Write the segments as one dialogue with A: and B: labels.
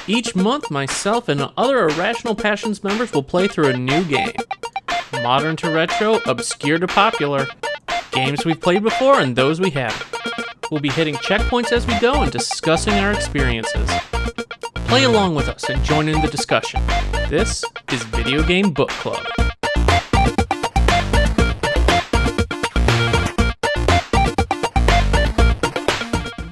A: Each month, myself and other Irrational Passions members will play through a new game. Modern to retro, obscure to popular. Games we've played before and those we haven't. We'll be hitting checkpoints as we go and discussing our experiences. Play along with us and join in the discussion. This is Video Game Book Club.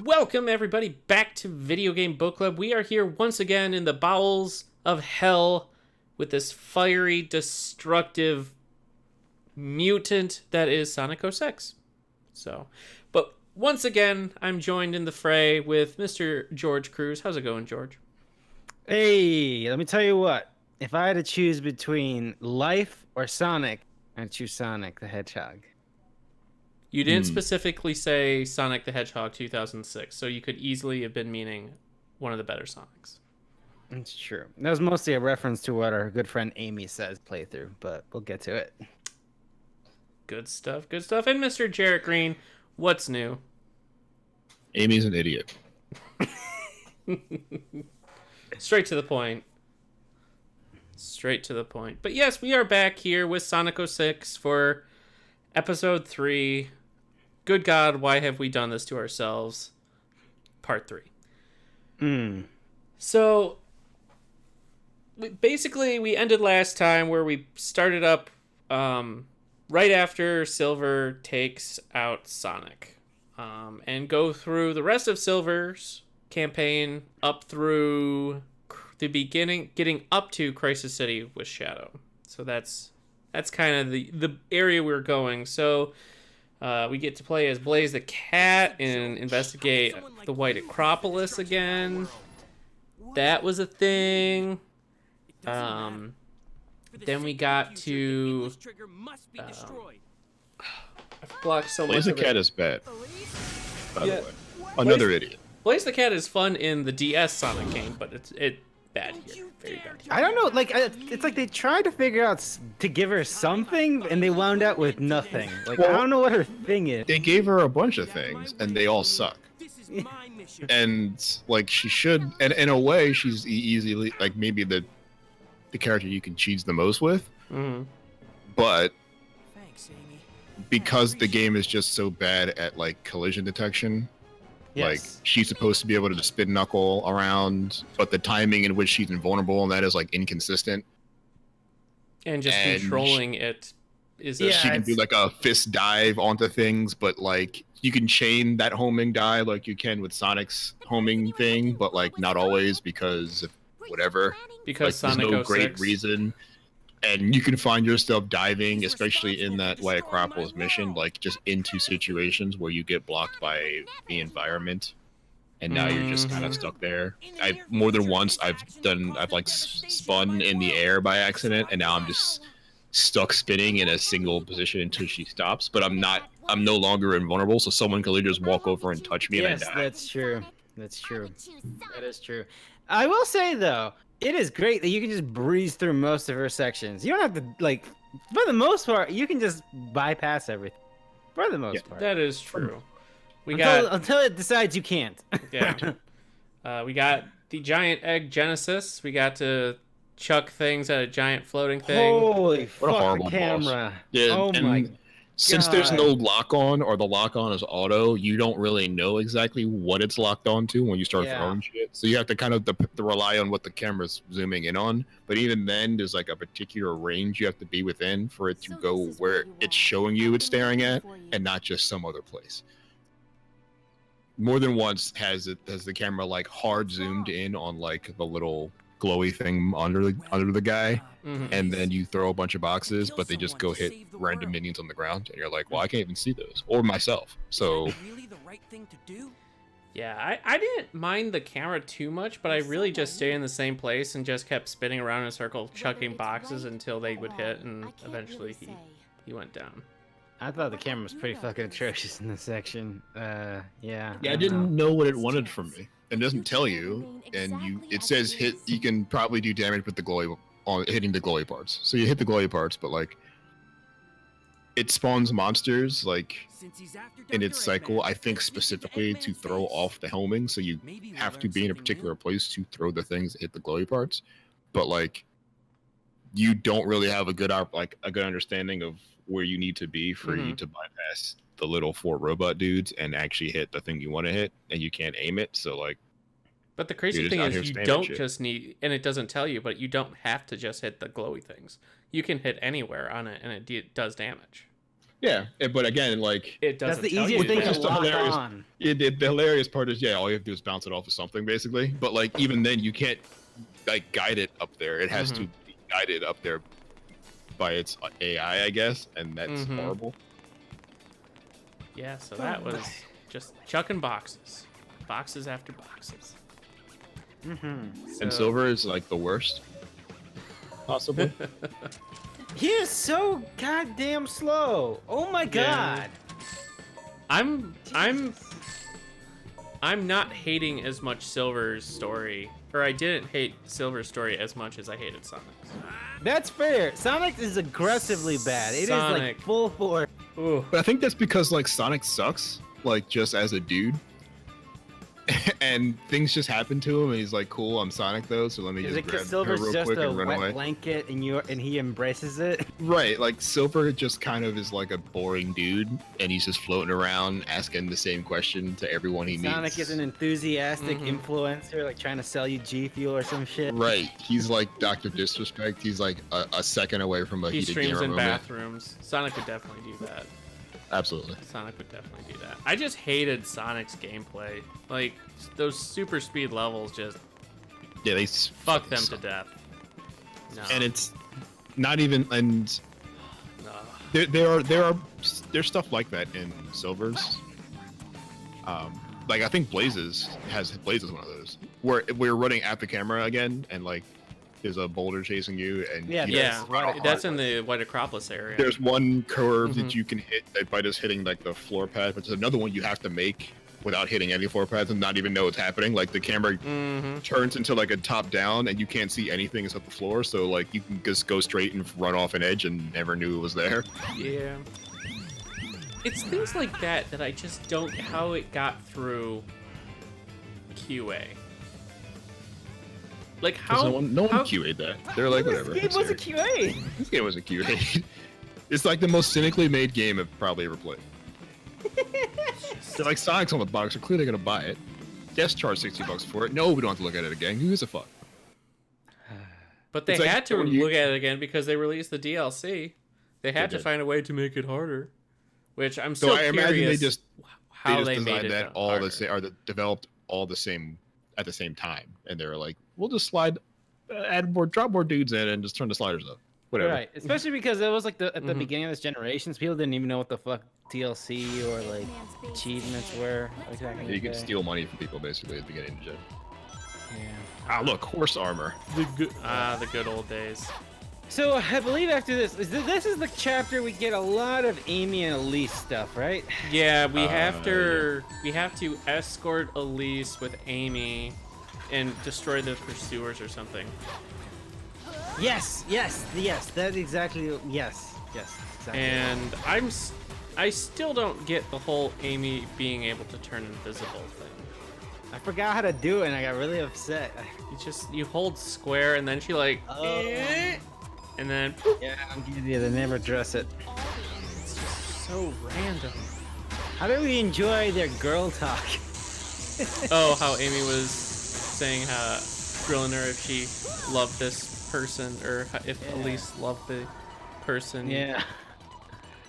A: Welcome everybody back to Video Game Book Club. We are here once again in the bowels of hell with this fiery, destructive mutant that is Sonic 06. But once again, I'm joined in the fray with Mr. Jurge Cruz. How's it going, Jurge?
B: Hey, let me tell you what. If I had to choose between life or Sonic, I'd choose Sonic the Hedgehog.
A: You didn't specifically say Sonic the Hedgehog 2006, so you could easily have been meaning one of the better Sonics.
B: It's true. That was mostly a reference to what our good friend Amy says playthrough, but we'll get to it.
A: Good stuff, good stuff. And Mr. Jarrett Green, what's new?
C: Amy's an idiot.
A: Straight to the point. Straight to the point. But yes, we are back here with Sonic 06 for Episode 3. Good God, why have we done this to ourselves? Part 3. So, we ended last time where we started up right after Silver takes out Sonic. And go through the rest of Silver's campaign up through the beginning, getting up to Crisis City with Shadow. So that's kind of the area we're going. So we get to play as Blaze the Cat and investigate the White Acropolis again. That was a thing. Then we got to... I've blocked so much
C: Blaze the
A: of it.
C: Cat is bad, by the way. Another idiot.
A: Blaze the Cat is fun in the DS Sonic game, but it's bad here. Very bad here.
B: I don't know, it's like they tried to figure out to give her something, and they wound up with nothing. Like, I don't know what her thing is.
C: They gave her a bunch of things, and they all suck. And, like, she should... And in a way, she's easily, like, maybe the character you can cheese the most with.
A: Mm-hmm.
C: But because the game is just so bad at, like, collision detection...
B: Yes.
C: Like, she's supposed to be able to just spin knuckle around, but the timing in which she's invulnerable and that is, like, inconsistent.
A: And just controlling it is...
C: She can do, like, a fist dive onto things, but, like, you can chain that homing dive like you can with Sonic's homing thing, but, like, not always because of whatever.
A: Because
C: like,
A: Sonic
C: there's no
A: 06.
C: great reason. And you can find yourself diving, especially in that White Acropolis mission, like just into situations where you get blocked by the environment, and now you're just kind of stuck there. More than once I've like spun in the air by accident, and now I'm just stuck spinning in a single position until she stops. But I'm no longer invulnerable, so someone can literally just walk over and touch me and I die.
B: That's true. That is true. I will say though, it is great that you can just breeze through most of her sections. You don't have to, like, for the most part, you can just bypass everything. For the most part.
A: That is true.
B: Until it decides you can't.
A: Yeah. We got the giant egg Genesis. We got to chuck things at a giant floating thing.
B: Holy
C: What a
B: fuck,
C: horrible
B: the camera.
C: boss. Yeah,
B: oh my
C: Since there's no lock-on, or the lock-on is auto, you don't really know exactly what it's locked onto when you start throwing shit. So you have to kind of rely on what the camera's zooming in on. But even then, there's like a particular range you have to be within for it to go where it's showing you it's staring at, and not just some other place. More than once has the camera like hard zoomed in on like the little glowy thing under the guy, and then you throw a bunch of boxes, but they just go hit random minions on the ground, and you're like, well, I can't even see those, or myself. So
A: yeah, I didn't mind the camera too much, but I really just stayed in the same place and just kept spinning around in a circle, chucking boxes until they would hit, and eventually he went down.
B: I thought the camera was pretty fucking atrocious in this section. Yeah,
C: I didn't know what it wanted from me. It doesn't tell you, and it says you can probably do damage with the glowy on hitting the glowy parts. So you hit the glowy parts, but like it spawns monsters like in its cycle. I think specifically to throw off the helming, so you have to be in a particular place to throw the things that hit the glowy parts. But like, you don't really have a good understanding of where you need to be for you to bypass the little 4 robot dudes and actually hit the thing you want to hit, and you can't aim it. So like,
A: but the crazy thing is, you don't just need, and it doesn't tell you, but you don't have to just hit the glowy things. You can hit anywhere on it, and it does damage.
C: Yeah, but again, like,
A: it doesn't.
B: That's the easiest thing to lock on.
C: The hilarious part is, all you have to do is bounce it off of something, basically. But like, even then, you can't like guide it up there. It has to be guided up there by its AI, I guess, and that's horrible.
A: Yeah, so that was just chucking boxes after boxes.
C: And Silver is like the worst, possibly.
B: He is so goddamn slow. Oh my god.
A: I'm not hating as much Silver's story, or I didn't hate Silver's story as much as I hated Sonic's.
B: That's fair. Sonic is aggressively bad. It is like full force.
C: But I think that's because like Sonic sucks, like just as a dude. And things just happen to him, and he's like, "Cool, I'm Sonic though, so let me just grab
B: Silver's
C: her real
B: just
C: quick
B: a
C: and run
B: wet
C: away."
B: blanket, and he embraces it.
C: Right, like Silver just kind of is like a boring dude, and he's just floating around asking the same question to everyone he meets.
B: Sonic is an enthusiastic influencer, like trying to sell you G Fuel or some shit.
C: Right, he's like Dr. Disrespect. He's like a second away from a heated gamer moment. He streams in
A: bathrooms. Sonic would definitely do that.
C: Absolutely.
A: Sonic would definitely do that. I just hated Sonic's gameplay. Like, those super speed levels just...
C: Yeah, they
A: fuck them to death. No.
C: And it's not even... And
A: no.
C: There's stuff like that in Silver's. Like, I think Blaze is one of those. Where we're running at the camera again, and like, there's a boulder chasing you, and
A: that's in the White Acropolis area.
C: There's one curve that you can hit by just hitting like the floor pad, but there's another one you have to make without hitting any floor pads and not even know what's happening. Like the camera turns into like a top down, and you can't see anything except the floor, so like you can just go straight and run off an edge and never knew it was there.
A: Yeah. It's things like that I just don't get how it got through QA. Like how
C: no one QA'd that. They're like, whatever.
B: This game wasn't QA.
C: This game wasn't QA. It's like the most cynically made game I've probably ever played. They're like, Sonic's on the box. We're clearly gonna buy it. Yes, charge $60 for it. No, we don't have to look at it again. Who gives a fuck?
A: But they had to look at it again because they released the DLC. They had to find a way to make it harder. Which I'm still curious.
C: Imagine they just
A: made
C: that all harder. Developed all the same at the same time, and they were like, we'll just drop more dudes in and just turn the sliders up. Whatever.
B: Right, especially because it was like at the beginning of this generation, people didn't even know what the fuck TLC or like achievements were. Exactly.
C: You could steal money from people basically at the beginning of the gen.
B: Yeah.
C: Ah, look, horse armor.
A: The good old days.
B: So I believe after this is the chapter we get a lot of Amy and Elise stuff, right?
A: Yeah, we have to escort Elise with Amy and destroy the pursuers or something.
B: Yes. That exactly. Yes. Exactly.
A: And I still don't get the whole Amy being able to turn invisible thing.
B: I forgot how to do it and I got really upset.
A: You hold square and then she like. And then poof.
B: Yeah, I'm giving you. They never address it.
A: It's just so random.
B: How do we enjoy their girl talk?
A: How Amy was saying how grilling her if she loved this person or if Elise loved the person.
B: Yeah.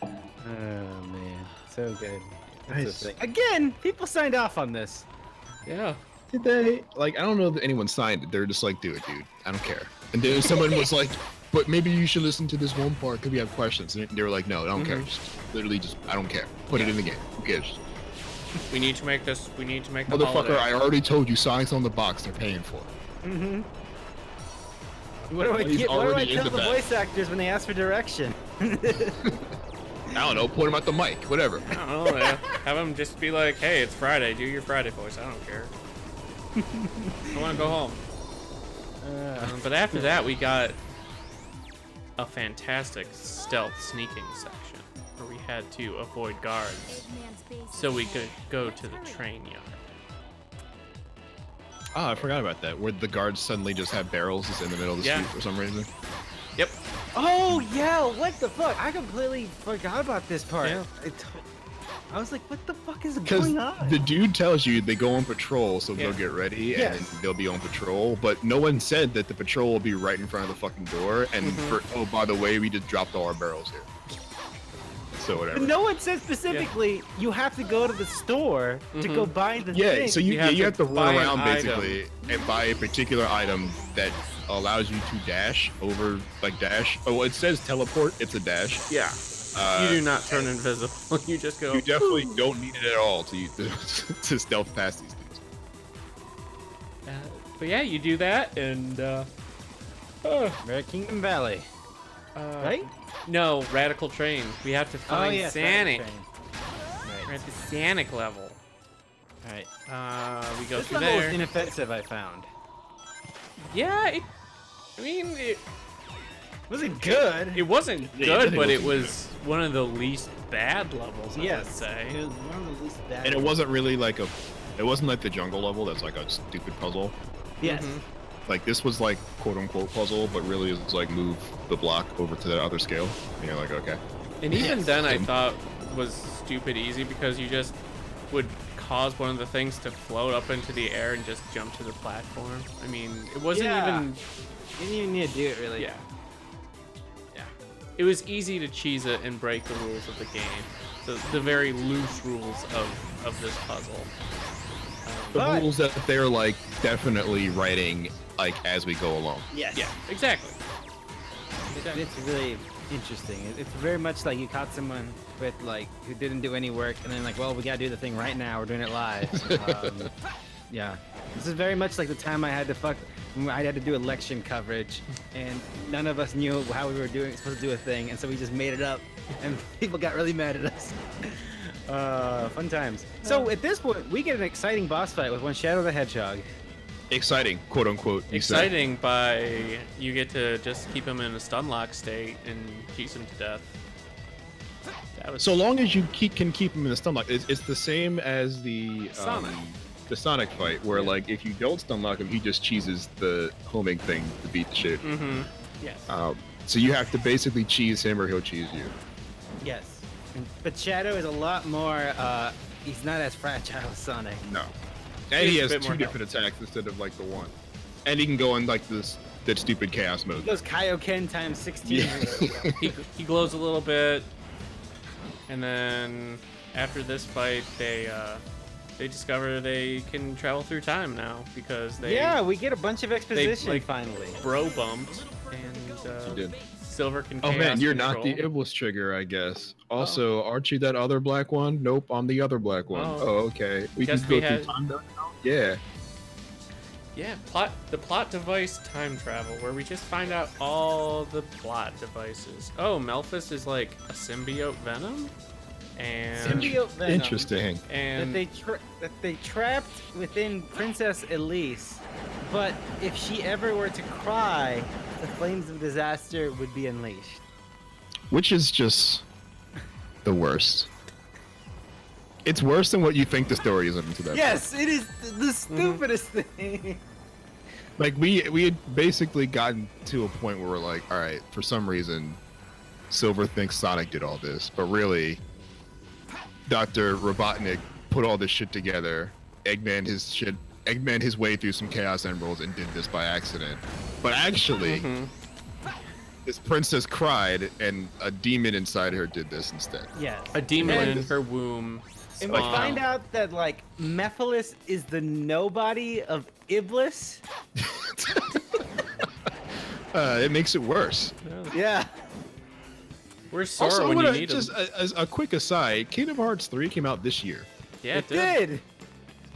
B: Oh man, so good.
C: Nice.
B: Again, people signed off on this.
A: Yeah.
C: Did they? Like, I don't know that anyone signed it. They're just like, do it, dude. I don't care. And then someone was like, but maybe you should listen to this one part because we have questions. And they were like, no, I don't care. Just, literally, I don't care. Put it in the game. Who cares?
A: We need to make this. We need to make the
C: motherfucker.
A: Holiday.
C: I already told you, Sonic's on the box. They're paying for it.
B: What do I tell the voice actors when they ask for direction?
C: I don't know. Put them at the mic. Whatever.
A: I don't know. Yeah. Have them just be like, hey, it's Friday. Do your Friday voice. I don't care. I want to go home. But after that, we got a fantastic stealth sneaking section. where we had to avoid guards so we could go to the train yard.
C: Oh, I forgot about that. Where the guards suddenly just have barrels just in the middle of the street for some reason.
A: Yep.
B: Oh yeah, what the fuck? I completely forgot about this part.
A: Yeah.
B: I was like, what the fuck is
C: Because
B: going on?
C: the dude tells you they go on patrol, so they'll get ready
B: Yes.
C: and they'll be on patrol. But no one said that the patrol will be right in front of the fucking door. And oh, by the way, we just dropped all our barrels here. So whatever.
B: But no one said specifically you have to go to the store to go buy the
C: Yeah,
B: thing.
C: so you have to
A: buy
C: run
A: an
C: around
A: item.
C: basically and buy a particular item that allows you to dash over, like dash. Oh, it says teleport. It's a dash.
A: Yeah. You do not turn invisible. You just go.
C: You definitely don't need it at all to stealth past these things.
A: But yeah, you do that, and
B: Red Kingdom Valley, right?
A: No, Radical Train. We have to find Sanic.
B: Right.
A: We're at the Sanic level.
B: All right.
A: We go
B: This
A: through
B: level
A: there.
B: was inoffensive, I found.
A: Yeah, it
B: Wasn't good.
A: it wasn't
C: Yeah,
A: good, but it
C: wasn't
A: was one of the least bad levels, I would
B: Yes.
A: say.
B: It was one of the least bad.
C: And it wasn't really like it wasn't like the jungle level that's like a stupid puzzle.
B: Yes.
C: Like this was like quote unquote puzzle, but really it's like move the block over to the other scale. And you're like, okay.
A: And even
B: Yes.
A: then, I thought was stupid easy because you just would cause one of the things to float up into the air and just jump to the platform. I mean, it wasn't even.
B: You didn't even need to do it, really.
A: Yeah. Yeah. It was easy to cheese it and break the rules of the game. The very loose rules of this puzzle.
C: The
B: But-
C: rules that they're like definitely writing like as we go along.
B: Yes.
A: Yeah, exactly.
B: It's really interesting. It's very much like you caught someone with like who didn't do any work, and then like, well, we gotta do the thing right now. We're doing it live. Yeah. This is very much like the time I had to do election coverage, and none of us knew how we were supposed to do a thing, and so we just made it up, and people got really mad at us. Fun times. So at this point, we get an exciting boss fight with one Shadow the Hedgehog.
C: Exciting, quote unquote. You said.
A: Exciting by you get to just keep him in a stun lock state and cheese him to death. That was
C: So long as you can keep him in the stun lock, it's the same as the
A: Sonic.
C: The Sonic fight, where like if you don't stun lock him, he just cheeses the homing thing to beat the shit.
A: Mm-hmm. Yes.
C: So you have to basically cheese him, or he'll cheese you.
B: Yes. But Shadow is a lot more, he's not as fragile as Sonic.
C: No. And he
A: has
C: has
A: a bit more
C: two different attacks instead of like the one. And he can go in like that stupid chaos
B: He
C: mode.
B: goes Kaioken times 16.
C: Yeah.
A: he glows a little bit, and then after this fight, they discover they can travel through time now because they
B: Yeah, we get a bunch of exposition
A: like,
B: finally.
A: bro bumped, and
C: You did.
A: Silver can.
C: Oh man,
A: chaos
C: you're
A: control.
C: not the Iblis trigger, I guess. Also, aren't you that other black one? Nope, I'm the other black one.
A: Oh.
C: Oh, okay. We
A: Guess
C: can go
A: we
C: through
A: had-
C: time now? Yeah.
A: Yeah, the plot device time travel, where we just find out all the plot devices. Oh, Melphus is like a symbiote venom, and
B: Symbiote venom
C: Interesting.
A: and
B: that they trapped within Princess Elise, but if she ever were to cry, the flames of disaster would be unleashed.
C: Which is just the worst. It's worse than what you think the story is into that.
B: Yes, it is the stupidest thing.
C: Like we had basically gotten to a point where we're like, all right, for some reason, Silver thinks Sonic did all this, but really, Dr. Robotnik put all this shit together, Eggman his way through some Chaos Emeralds and did this by accident. But actually, this princess cried, and a demon inside her did this instead.
B: Yes.
A: a demon
B: And-
A: in her womb.
B: And we
A: spawned.
B: find out that like Mephiles is the nobody of Iblis.
C: It makes it worse.
B: Yeah.
A: Where's Sora
C: Also,
A: when you
C: what
A: need
C: just
A: him?
C: as a quick aside, Kingdom Hearts 3 came out this year.
A: Yeah,
B: It did.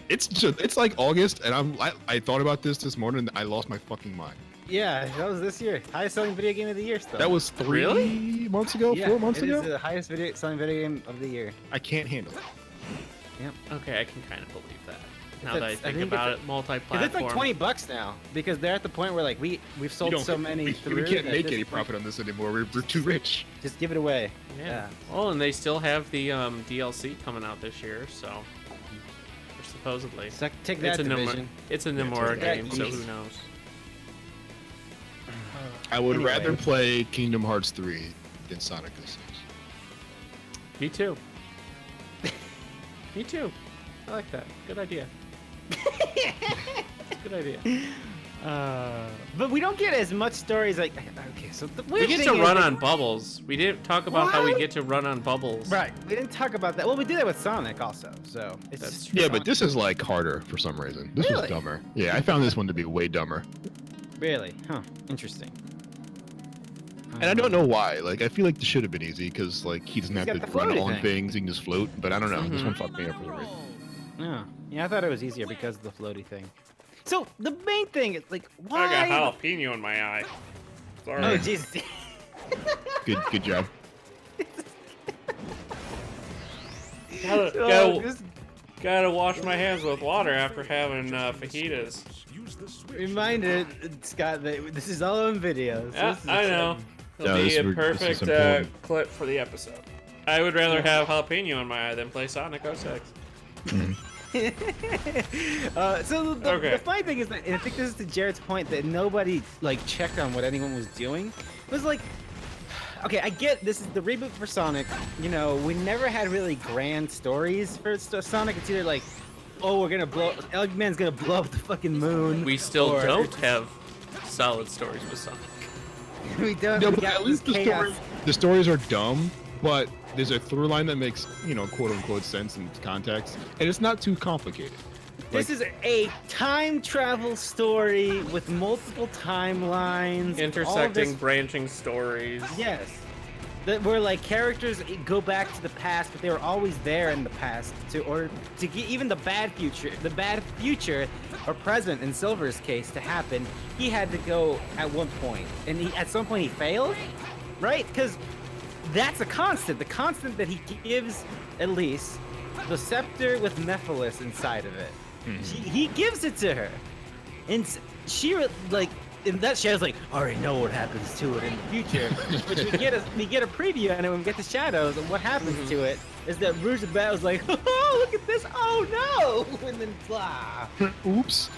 C: It's like August, and I thought about this morning, and I lost my fucking mind.
B: Yeah, that was this year. Highest selling video game of the year still.
C: That was 3 months ago,
B: yeah,
C: 4 months
B: it
C: ago.
B: is the highest selling video game of the year.
C: I can't handle it.
A: Okay, I can kind of believe that. Now that I think about it, multi-platform.
B: It's like $20 now because they're at the point where like we've sold so many.
C: We can't make any profit on this anymore. We're too rich.
B: Just give it away.
A: Yeah. Well, and they still have the DLC coming out this year, so or supposedly.
B: So take that division.
A: It's a Nomura game, so who knows?
C: I would rather play Kingdom Hearts 3 than Sonic 06.
A: Me too. Me too. I like that. Good idea. Good idea.
B: But we don't get as much stories like. Okay, so
A: we get to run on bubbles. We didn't talk about how we get to run on bubbles.
B: Right. We didn't talk about that. Well, we did that with Sonic also. So
A: that's
C: true. Yeah, but this is like harder for some reason. This was dumber. Yeah, I found this one to be way dumber.
B: Really? Huh. Interesting.
C: And I don't know why. Like, I feel like this should have been easy because like he doesn't have to run on things. He can just float. But I don't know. This one fucked me up for some reason.
B: Yeah. Yeah, I thought it was easier because of the floaty thing. So the main thing is like, why?
A: I got jalapeno in my eye. Sorry.
B: Oh Jesus.
C: Good job.
A: Gotta wash my hands with water after having fajitas.
B: Reminder, Scott, that this is all on video. So
A: yeah, I know. It'll be a perfect clip for the episode. I would rather have jalapeno in my eye than play Sonic 06.
B: So the funny thing is that, and I think this is to Jarrett's point, that nobody like checked on what anyone was doing. It was like, okay, I get this is the reboot for Sonic. You know, we never had really grand stories for Sonic. It's either like, oh, Eggman's gonna blow up the fucking moon.
A: We still don't have solid stories with Sonic.
B: We don't.
C: No, but at least the stories are dumb, but there's a through line that makes, you know, quote unquote sense in context, and it's not too complicated.
B: This is a time travel story with multiple timelines,
A: intersecting, branching stories.
B: Yes, that where like characters go back to the past, but they were always there in the past to get even the bad future or present in Silver's case to happen. He had to go at one point, and at some point he failed, right? Because that's a constant. The constant that he gives Elise the scepter with Nephilis inside of it. Mm-hmm. He gives it to her, and she like in that she was like, I already know what happens to it in the future. Which we get a preview on it when we get the shadows, and what happens to it is that Rouge the Bat was like, oh, look at this, oh no, and then blah.
C: Oops.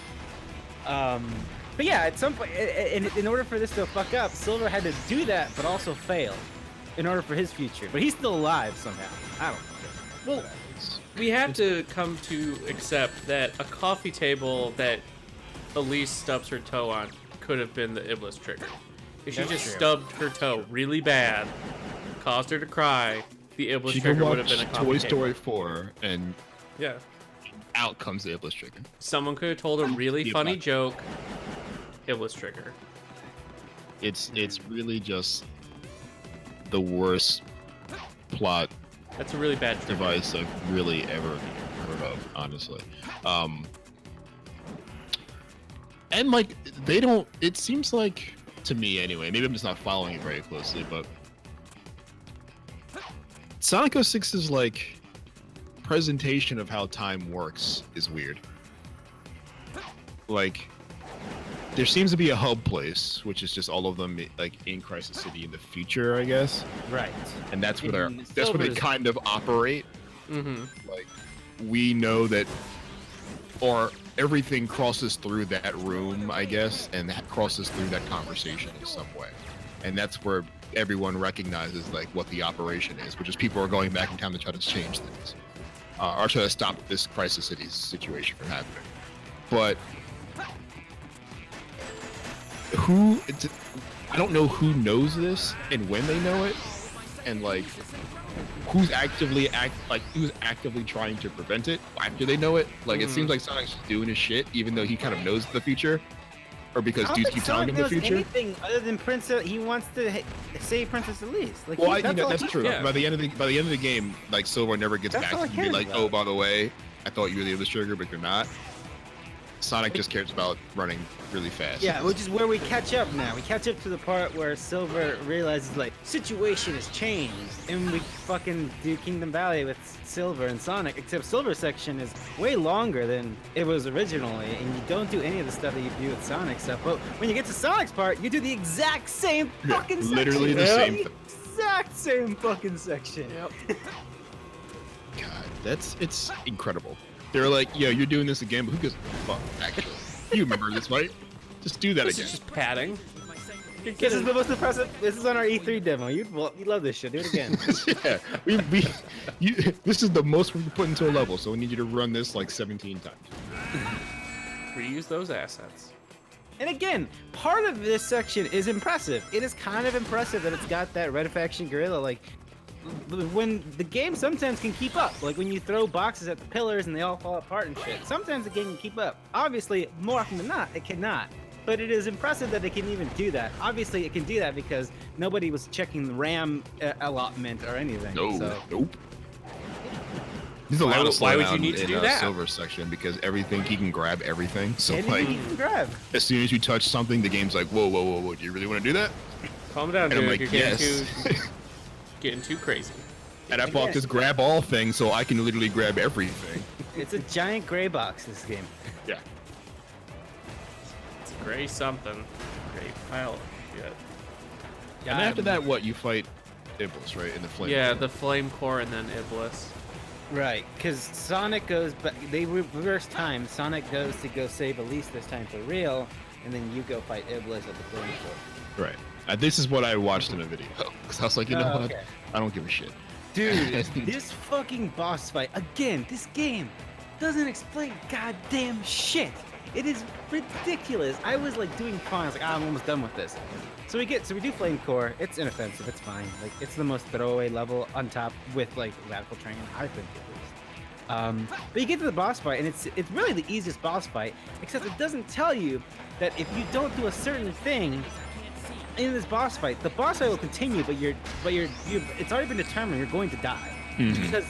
B: But yeah, at some point, in order for this to fuck up, Silver had to do that, but also fail, in order for his future. But he's still alive somehow. I don't know.
A: Well, we have to come to accept that a coffee table that Elise stubs her toe on could have been the Iblis trigger. If she just stubbed her toe really bad, caused her to cry, the Iblis trigger would have been a coffee
C: Toy
A: table.
C: Story 4 and
A: yeah,
C: out comes the Iblis trigger.
A: Someone could have told a really funny joke. Iblis trigger.
C: It's really just the worst plot.
A: That's a really bad
C: device I've really ever heard of, honestly. And like they don't. It seems like to me anyway. Maybe I'm just not following it very closely, but Sonic 06's like presentation of how time works is weird. Like, there seems to be a hub place, which is just all of them like in Crisis City in the future, I guess.
B: Right.
C: And that's where they kind of operate.
A: Mm-hmm.
C: Like, we know that, or everything crosses through that room, I guess, and that crosses through that conversation in some way. And that's where everyone recognizes like what the operation is, which is people are going back in time to try to change things, or try to stop this Crisis City situation from happening. But I don't know who knows this and when they know it, and like who's actively trying to prevent it after they know it. Like it seems like Sonic's just doing his shit, even though he kind of knows the future, or because dudes keep telling him the future.
B: Anything other than Princess, he wants to save Princess Elise. Like,
C: well, that's true. Yeah. By the end of the game, like Silver never gets back to be like, oh, by the way, I thought you were the Iblis trigger, but you're not. Sonic just cares about running really fast.
B: Yeah, which is where we catch up now. We catch up to the part where Silver realizes, like, situation has changed. And we fucking do Kingdom Valley with Silver and Sonic, except Silver section is way longer than it was originally, and you don't do any of the stuff that you do with Sonic stuff. But when you get to Sonic's part, you do the exact same fucking section.
C: Literally the same thing.
B: Exact same fucking section.
A: Yep.
C: God, it's incredible. They're like, yeah, you're doing this again, but who gives a fuck, actually? You remember this, right? Just do that
A: This
C: again.
A: is just padding.
B: This is the most impressive. This is on our E3 demo. You'd love this shit. Do it again.
C: Yeah, this is the most we can put into a level, so we need you to run this like 17 times.
A: Reuse those assets.
B: And again, part of this section is impressive. It is kind of impressive that it's got that Red Faction gorilla. Like, when the game sometimes can keep up. Like when you throw boxes at the pillars and they all fall apart and shit. Sometimes the game can keep up. Obviously, more often than not, it cannot. But it is impressive that it can even do that. Obviously, it can do that because nobody was checking the RAM allotment or anything.
C: No,
B: so.
C: nope. There's a lot of
A: why would
C: slowdown
A: you need to
C: in
A: do that?
C: Silver section because everything he can grab everything. So
B: Anything
C: like,
B: you can grab.
C: as soon as you touch something, the game's like, whoa, whoa, whoa, whoa, do you really want to do that?
A: Calm down,
C: And I'm
A: dude.
C: like,
A: You're getting
C: yes.
A: getting too crazy.
C: And I bought this grab all thing, so I can literally grab everything.
B: It's a giant gray box, this game.
C: Yeah.
A: It's a gray something. Gray pile of shit.
C: And after that, what? You fight Iblis, right? In the flame.
A: Yeah, the flame core and then Iblis.
B: Right, because Sonic goes back, they reverse time. Sonic goes to go save Elise this time for real, and then you go fight Iblis at the flame core.
C: Right. This is what I watched in a video. Because I was like, you know what?
B: Okay.
C: I don't give a shit.
B: Dude, this fucking boss fight, again, this game doesn't explain goddamn shit. It is ridiculous. I was like doing fine. I was like, I'm almost done with this. So we do Flame Core. It's inoffensive. It's fine. Like, it's the most throwaway level on top with like Radical Training, I think at least. But you get to the boss fight, and it's really the easiest boss fight, except it doesn't tell you that if you don't do a certain thing in this boss fight, the boss fight will continue, but it's already been determined you're going to die.
C: Mhm.
B: Because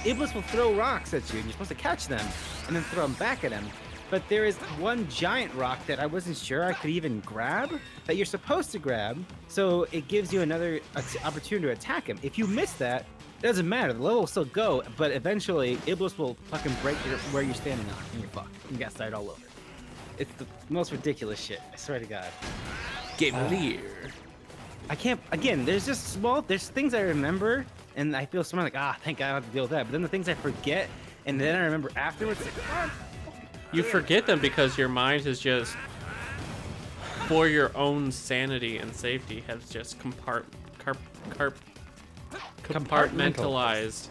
B: Iblis will throw rocks at you, and you're supposed to catch them and then throw them back at him. But there is one giant rock that I wasn't sure I could even grab that you're supposed to grab, so it gives you another opportunity to attack him. If you miss that, it doesn't matter. The level will still go, but eventually Iblis will fucking break where you're standing on, and you're fucked. You got started all over. It's the most ridiculous shit. I swear to God.
A: Get clear.
B: I can't. Again, there's things I remember, and I feel somewhere like, thank God I don't have to deal with that. But then the things I forget, and then I remember afterwards, like,
A: You forget them because your mind has just, for your own sanity and safety, has just compartmentalized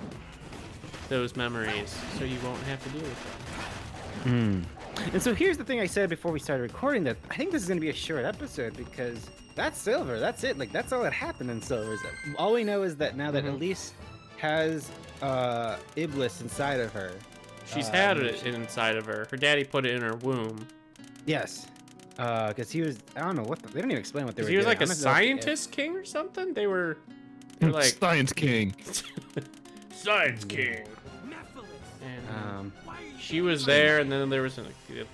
A: those memories, so you won't have to deal with them.
B: And so here's the thing I said before we started recording, that I think this is going to be a short episode because that's Silver. That's it. Like, that's all that happened in Silver. Is that all we know is that now that Elise has Iblis inside of her.
A: She's had it inside of her. Her daddy put it in her womb.
B: Yes. Because he was, I don't know what, they don't even explain what they were
A: He was
B: doing.
A: like a scientist king or something? They were like...
C: Science King.
A: Science king. And she was there, and then there was the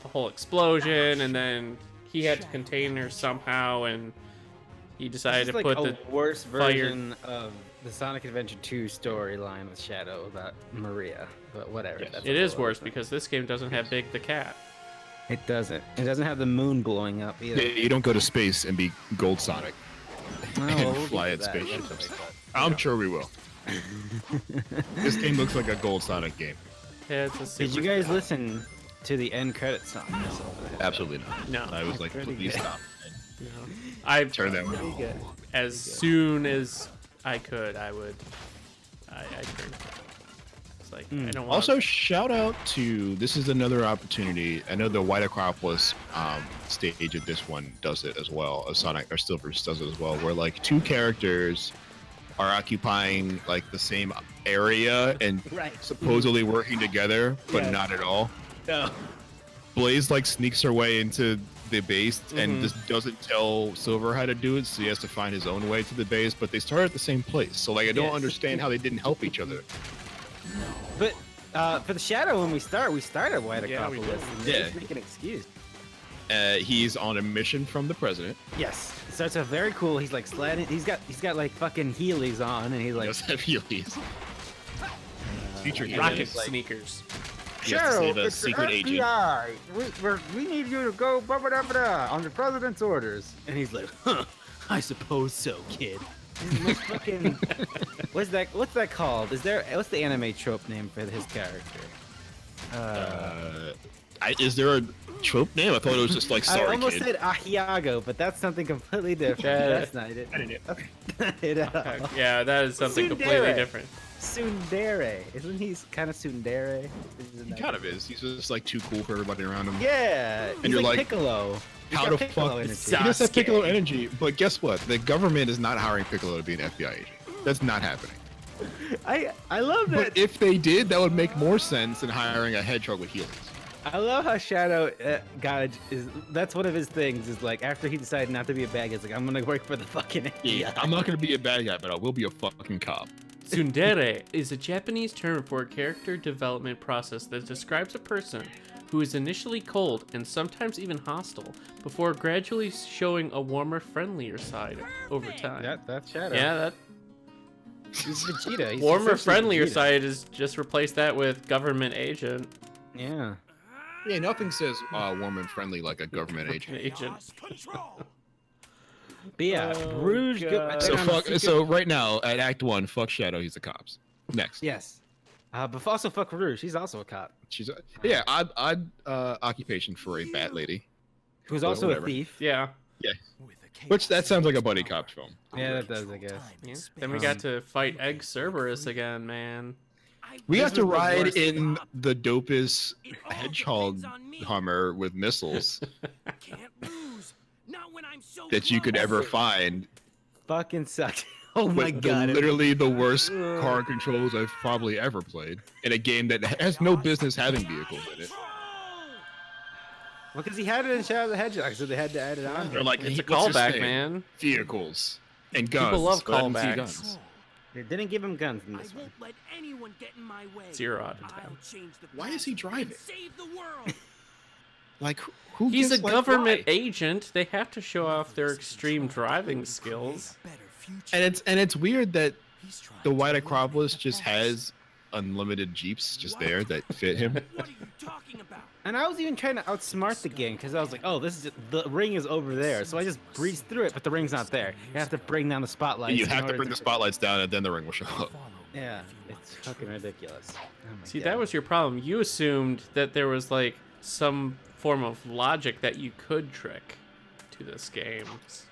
A: whole explosion, and then he had to contain her somehow, and he decided to put the
B: worse
A: fire...
B: version of the Sonic Adventure 2 storyline with Shadow about Maria, but whatever.
C: Yes.
B: That's
A: It
B: a
A: is
B: whole
A: worse
B: other
A: because this game doesn't have Big the Cat.
B: thing. It doesn't. It doesn't have the moon blowing up either.
C: You don't go to space and be Gold Sonic.
B: Oh,
C: and
B: well, we'll
C: fly
B: get
C: at
B: to that
C: spaceships.
B: eventually,
C: I'm sure we will. This game looks like a Gold Sonic game.
A: Yeah, it's a
B: but-
A: super...
B: Did you guys listen to the end credits song?
C: Absolutely not.
A: No.
C: I was like,
B: Pretty
C: please
B: good.
C: stop.
A: No. I
C: Turn that one
B: Pretty
C: off.
B: good.
A: as soon as I could, I would. I turned. It's like I don't want.
C: Also, shout out to, this is another opportunity. I know the White Acropolis stage of this one does it as well. Sonic or Silver's does it as well, where like two characters are occupying like the same area and
B: Right.
C: supposedly working together, but
B: Yeah.
C: not at all.
B: No.
C: Blaze like sneaks her way into the base
B: Mm-hmm.
C: and just doesn't tell Silver how to do it, so he has to find his own way to the base. But they start at the same place, so like I don't
B: Yes.
C: understand how they didn't help each other.
B: But For the Shadow, when we started White
A: Yeah, we
B: Acropolis.
A: did.
C: Yeah.
B: Let's make an excuse.
C: He's on a mission from the president.
B: Yes. It starts out very cool. He's like sliding. He's got like fucking Heelys on, and he's
C: He
B: like,
C: does have Heelys. Future
A: Rocket
C: Heelys.
A: sneakers.
C: He has to save a secret agent.
B: We need you to go blah, blah, blah, blah, on the president's orders. And he's like, huh, I suppose so, kid. He's the most fucking... What's that called? What's the anime trope name for his character?
C: Is there a trope name? I thought it was just like
B: I
C: sorry
B: almost
C: kid.
B: said Ahiago, but that's something completely different. That's not it.
C: I didn't know.
B: That's not it at all.
A: Yeah, that is something completely
B: Tsundere.
A: different.
B: Tsundere. Isn't he kind of tsundere?
C: He kind of is. He's just like too cool for everybody around him.
B: Yeah.
C: And
B: He's
C: you're
B: like
C: like,
B: Piccolo. He's
C: How
B: got
C: the
B: Piccolo
C: fuck?
B: energy.
C: He does have
A: Sasuke.
C: Piccolo energy, but guess what? The government is not hiring Piccolo to be an FBI agent. That's not happening.
B: I love that.
C: But if they did, that would make more sense than hiring a Hedgehog with Heelys.
B: I love how Shadow God is. That's one of his things. Is like after he decided not to be a bad guy, it's like I'm gonna work for the fucking FBI.
C: Yeah, I'm not gonna be a bad guy, but I will be a fucking cop.
A: Tsundere is a Japanese term for a character development process that describes a person who is initially cold and sometimes even hostile before gradually showing a warmer, friendlier side over time.
B: That's Shadow.
A: Yeah, that
B: He's Vegeta. He's
A: warmer,
B: essentially
A: friendlier
B: Vegeta.
A: side is just replace that with government agent.
B: Yeah.
C: Yeah, nothing says warm and friendly like a government agent.
B: But yeah, Rouge.
A: God.
C: So right now at Act 1, fuck Shadow. He's the cops. Next.
B: Yes. But also fuck Rouge. He's also a cop.
C: She's odd occupation for a bat lady.
B: Who's
C: Well,
B: also
C: whatever.
B: a thief.
A: Yeah.
C: Which that sounds like a buddy cop film.
B: Yeah, that does, I guess.
A: Yeah. Then we got to fight Egg Cerberus again, man.
C: We
B: This
C: got to
B: was the
C: ride
B: worst.
C: in the dopest Hedgehog Hummer with missiles that you could ever find.
B: Fucking sucked. Oh my
C: With
B: god.
C: literally the worst car controls I've probably ever played in a game that has no business having vehicles in it.
B: Well, because he had it in Shadow the Hedgehog, so they had to add it on.
C: They're like,
A: It's a
C: "What's this
A: callback,
C: thing?
A: man.
C: Vehicles and guns.
A: People love
C: Let 'em see
A: callbacks.
C: guns.
B: They didn't give him guns in this one.
D: Let anyone get in my way.
A: 0 out of 10.
D: I'll change the
C: Why is
D: past
C: he driving?
D: and Save the world.
C: Like, who?
A: He's a
C: gets, like,
A: government
C: why?
A: agent. They have to show off their extreme driving skills.
C: And it's weird that the White Acropolis just has unlimited jeeps just there that fit him.
D: What are you talking about?
B: And I was even trying to outsmart the game because I was like, oh, the ring is over there. So I just breezed through it, but the ring's not there. You have to bring down the spotlights.
C: You
B: in
C: have to
B: order
C: bring the spotlights down, and then the ring will show up.
B: Yeah, it's fucking ridiculous. Oh my
A: See,
B: God.
A: that was your problem. You assumed that there was like some form of logic that you could trick to this game.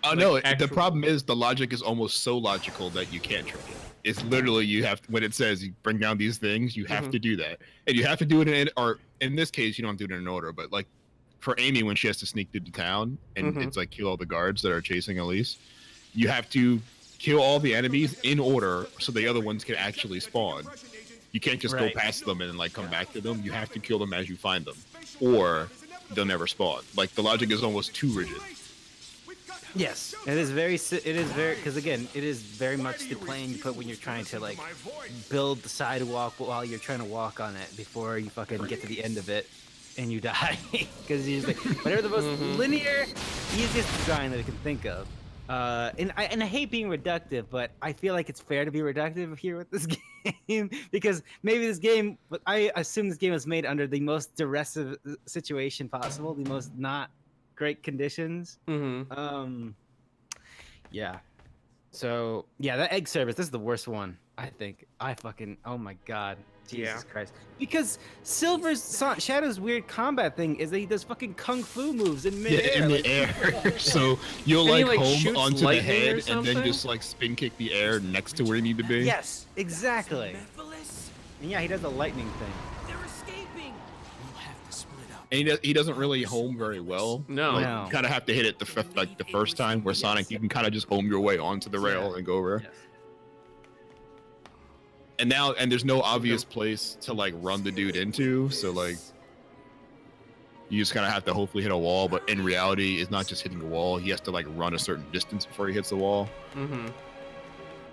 C: Oh
A: Like
C: no! The
A: actual-
C: problem is the logic is almost so logical that you can't trick it. It's literally you have when it says you bring down these things, you have to do that, and you have to do it in this case you don't do it in an order, but like for Amy when she has to sneak through the town and it's like kill all the guards that are chasing Elise, you have to kill all the enemies in order so the other ones can actually spawn. You can't just
B: Right.
C: go past them and like come back to them. You have to kill them as you find them, or they'll never spawn. Like the logic is almost too rigid.
B: Yes, it is very, because again, it is very much the plan you put when you're trying to like build the sidewalk while you're trying to walk on it before you fucking get to the end of it and you die. Because you're just like, whatever the most linear, easiest design that I can think of. And I hate being reductive, but I feel like it's fair to be reductive here with this game because maybe this game, but I assume this game was made under the most duress situation possible, the most not great conditions. Yeah. So yeah, that egg service, this is the worst one, I think. Oh my god. Jesus Christ. Because Shadow's weird combat thing is that he does fucking kung fu moves in midair.
C: Yeah, in the
B: like-
C: air. So you'll
A: And he,
C: like
A: like,
C: home
A: shoots
C: onto the
A: lightning or
C: head and
A: something?
C: then just like spin kick the air next to where you need to be.
B: Yes, exactly.
D: Mephiles,
B: And yeah, he does a lightning thing.
D: they're escaping. We'll have to split up.
C: And he doesn't really home very well.
A: No.
C: Like,
B: No.
C: you kind of have to hit it the first time. Where Sonic, you can kind of just home your way onto the rail and go over.
B: Yes.
C: And there's no obvious place to like run the dude into. So like, you just kind of have to hopefully hit a wall. But in reality, it's not just hitting a wall. He has to like run a certain distance before he hits the wall.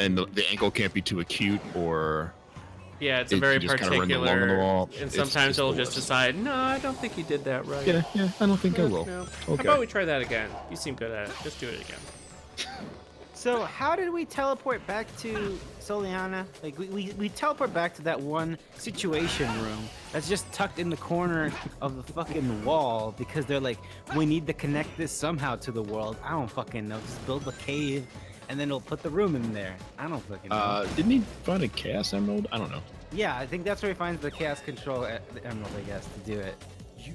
C: And the ankle can't be too acute or
A: Yeah, it's a very
C: just kinda run along the
A: particular,
C: wall.
A: and
C: It's
A: sometimes
C: just
A: they'll
C: the
A: just
C: worst.
A: decide, no, I don't think you did that right.
C: Yeah, I don't think I will.
A: No.
C: Okay.
A: How about we try that again? You seem good at it. Just do it again.
B: So how did we teleport back to Soliana? Like we teleport back to that one situation room that's just tucked in the corner of the fucking wall because they're like, we need to connect this somehow to the world. I don't fucking know. Just build a cave and then it'll put the room in there. I don't fucking know.
C: Didn't he find a Chaos Emerald? I don't know.
B: Yeah, I think that's where he finds the Chaos Control Emerald, I guess, to do it.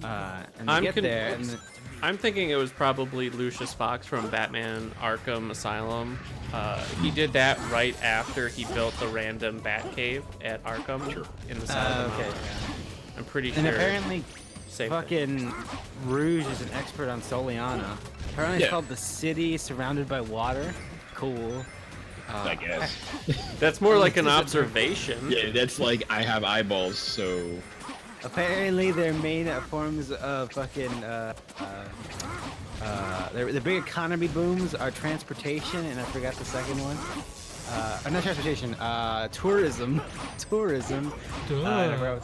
B: And
A: I'm
B: they get there, and
A: I'm thinking it was probably Lucius Fox from Batman Arkham Asylum. He did that right after he built the random bat cave at Arkham in the side of the
B: okay.
A: mountain. I'm pretty
B: And
A: sure.
B: apparently,
A: Same thing.
B: fucking Rouge is an expert on Soliana. Apparently, it's
C: Yeah.
B: called the city surrounded by water. Cool.
C: I guess.
A: That's more like an observation.
C: Yeah, that's like I have eyeballs, so
B: Apparently, their main forms of fucking the big economy booms are transportation, and I forgot the second one. Not transportation. Tourism. Tourism. I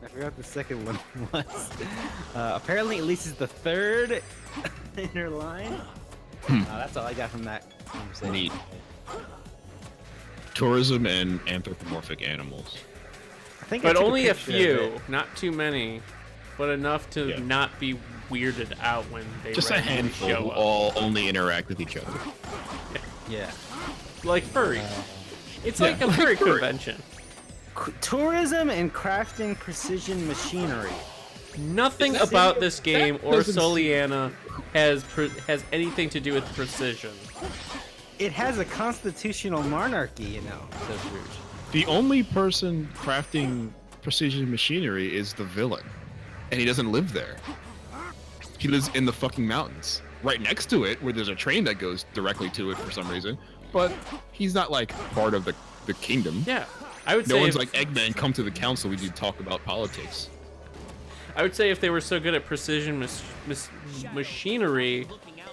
B: forgot what the second one was. Apparently, at least is the third inner line. That's all I got from that conversation.
C: neat. Tourism and anthropomorphic animals.
B: I think I
A: But
B: took
A: only a
B: picture of
A: few,
B: it.
A: not too many, but enough to
C: Yeah.
A: not be weirded out when they
C: Just a
A: randomly
C: handful
A: show
C: who
A: up.
C: all only interact with each other.
B: Yeah.
A: Like furries. It's
C: yeah,
A: like a
C: like
A: furry
C: furry.
A: convention.
B: Tourism and crafting precision machinery.
A: Nothing
C: Is that-
A: about this game or
C: doesn't
A: Soliana has anything to do with precision.
B: It has a constitutional monarchy, you know, says Rouge.
C: The only person crafting precision machinery is the villain, and he doesn't live there. He lives in the fucking mountains, right next to it, where there's a train that goes directly to it for some reason. But he's not like part of the kingdom.
A: Yeah, I would
C: No
A: say
C: one's
A: if,
C: like, Eggman, come to the council. We need to talk about politics.
A: I would say if they were so good at precision machinery,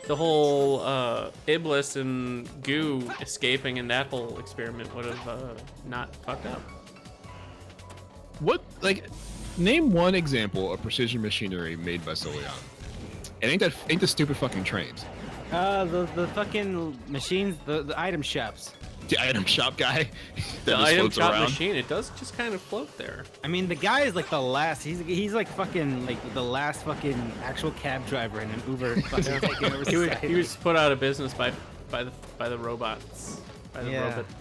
A: the whole Iblis and Goo escaping in that whole experiment would have not fucked up.
C: What, like, name one example of precision machinery made by Soliana. And ain't the stupid fucking trains.
B: The fucking machines, the item shops.
C: The item shop guy that
A: The
C: just
A: item
C: floats
A: shop
C: around.
A: machine, it does just kind of float there.
B: I mean, the guy is like the last. He's like fucking like the last fucking actual cab driver in an Uber. Fucking taking over
A: He
B: society.
A: was put out of business by the robots. By the
B: Yeah.
A: robots.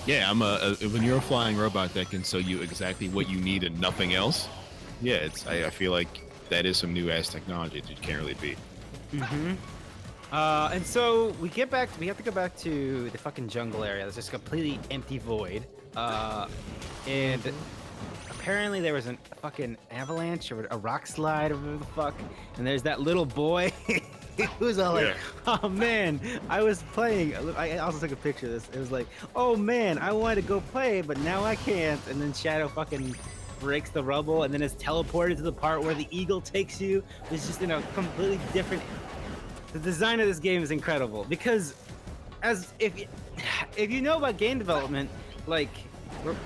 C: Yeah, I'm when you're a flying robot that can sell you exactly what you need and nothing else. Yeah, I feel like that is some new ass technology that you can't really beat.
B: And so we have to go back to the fucking jungle area. There's just completely empty void. And apparently there was a fucking avalanche or a rock slide or whatever the fuck. And there's that little boy who's all like, oh man, I was playing. I also took a picture of this. It was like, oh man, I wanted to go play, but now I can't. And then Shadow fucking breaks the rubble and then is teleported to the part where the eagle takes you. It's just in a completely different. The design of this game is incredible because, if you know about game development, like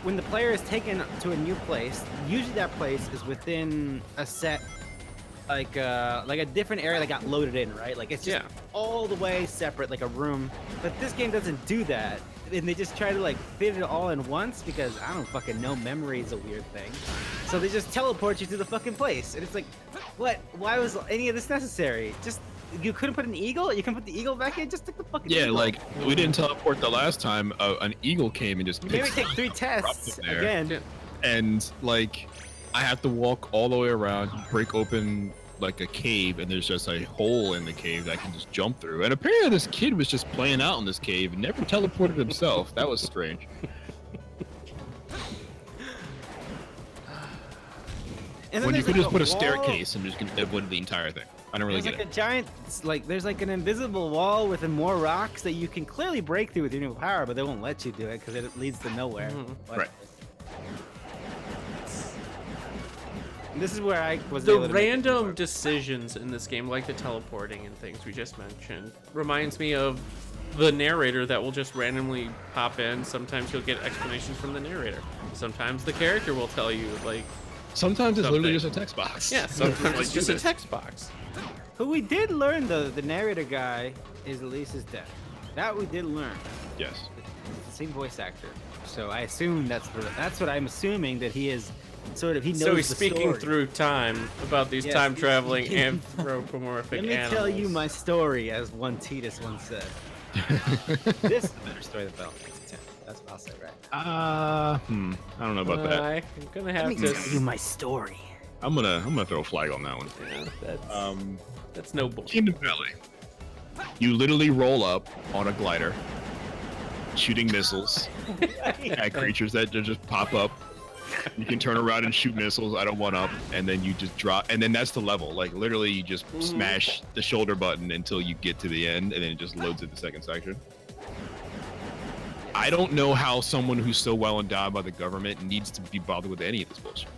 B: when the player is taken to a new place, usually that place is within a set, like a different area that got loaded in, right? Like it's just all the way separate, like a room. But this game doesn't do that, and they just try to like fit it all in once because I don't fucking know. Memory is a weird thing, so they just teleport you to the fucking place, and it's like, what? Why was any of this necessary? Just you couldn't put an eagle? You can put the eagle back in? Just take the fucking
C: Yeah,
B: eagle.
C: like we didn't teleport the last time. An eagle came and just
B: Maybe
C: picked
B: take 3 tests
C: there.
B: again.
C: and like I have to walk all the way around, break open like a cave, and there's just a hole in the cave that I can just jump through. And apparently this kid was just playing out in this cave and never teleported himself. That was strange.
B: And then
C: When you
B: there's,
C: could
B: like,
C: just put a
B: wall.
C: staircase and just avoid the entire thing. I don't really
B: There's
C: get
B: like
C: it.
B: a giant, there's like an invisible wall with more rocks that you can clearly break through with your new power, but they won't let you do it because it leads to nowhere. But-
C: Right.
B: This is where I was
A: The
B: able to make it
A: random
B: work.
A: decisions in this game, like the teleporting and things we just mentioned, reminds me of the narrator that will just randomly pop in. Sometimes you'll get explanations from the narrator. Sometimes the character will tell you, like,
C: Sometimes it's
A: Something.
C: literally just a text box.
A: yeah, sometimes
C: Like,
A: it's
C: do
A: just a
C: this.
A: text box.
B: Who we did learn though, the narrator guy is Elise's dad. That we did learn.
C: Yes.
B: It's the same voice actor. So I assume that's what I'm assuming that he is. Sort of, he knows
A: So he's
B: the
A: speaking
B: story.
A: through time about these
B: Yes,
A: time
B: he's
A: traveling
B: speaking-
A: anthropomorphic
B: Let me
A: animals.
B: tell you my story, as one Titus once said. This is a better story than Battle Fields 10. That's what I'll say, right?
C: I don't know about that.
A: I'm gonna
B: Let
A: have
B: me
A: to.
B: tell you my story.
C: I'm gonna throw a flag on that one.
A: Yeah, that's no bull.
C: Kingdom Valley. You literally roll up on a glider, shooting missiles at creatures that just pop up. You can turn around and shoot missiles at a one-up, and then you just drop, and then that's the level. Like literally, you just smash the shoulder button until you get to the end, and then it just loads at the second section. I don't know how someone who's so well endowed by the government needs to be bothered with any of this bullshit.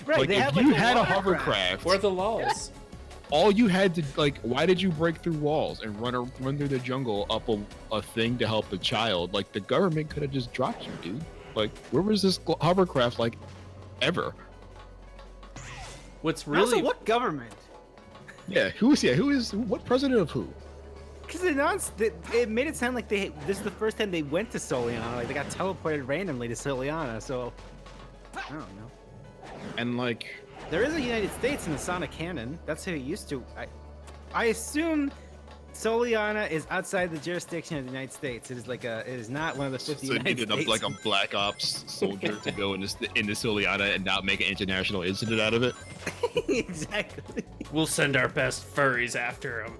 B: Right,
C: Like
B: they
C: if
B: have,
C: you
B: like,
C: had a
B: watercraft.
C: hovercraft,
A: Or the laws.
C: all you had to like, why did you break through walls and run through the jungle up a thing to help a child? Like the government could have just dropped you, dude. Like where was this hovercraft like ever?
A: What's
B: And also,
A: really
B: what government?
C: Yeah, who is what president of who?
B: Because they announced that it made it sound like this is the first time they went to Soliana. Like they got teleported randomly to Soliana. So I don't know.
C: And like,
B: There is a United States in the Sonic canon. That's who it used to. I assume Soliana is outside the jurisdiction of the United States. It is like it is not one of the 50
C: so you
B: United
C: needed
B: States.
C: like a black ops soldier to go into Soliana and not make an international incident out of it.
B: Exactly.
A: we'll send our best furries after him.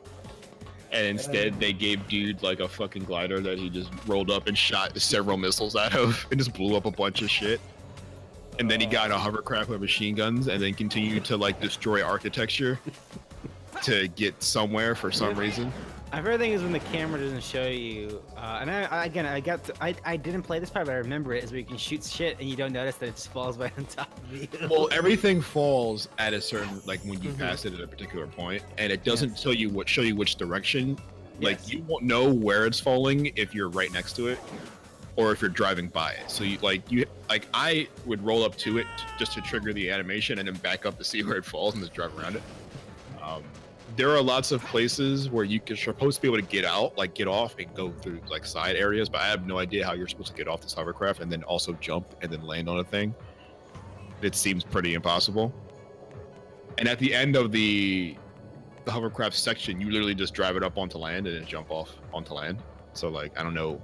C: And instead, they gave dude like a fucking glider that he just rolled up and shot several missiles out of, and just blew up a bunch of shit. And then he got a hovercraft with machine guns, and then continued to like destroy architecture to get somewhere for some reason.
B: My favorite thing is when the camera doesn't show you. And I didn't play this part, but I remember it. Is where you can shoot shit and you don't notice that it just falls right on top of you.
C: Well, everything falls at a certain like when you pass it at a particular point, and it doesn't show you which direction. Like
B: Yes.
C: you won't know where it's falling if you're right next to it, or if you're driving by it. So I would roll up to it just to trigger the animation, and then back up to see where it falls and just drive around it. There are lots of places where you're supposed to be able to get out, like get off and go through like side areas, but I have no idea how you're supposed to get off this hovercraft and then also jump and then land on a thing. It seems pretty impossible. And at the end of the hovercraft section, you literally just drive it up onto land and then jump off onto land. So like, I don't know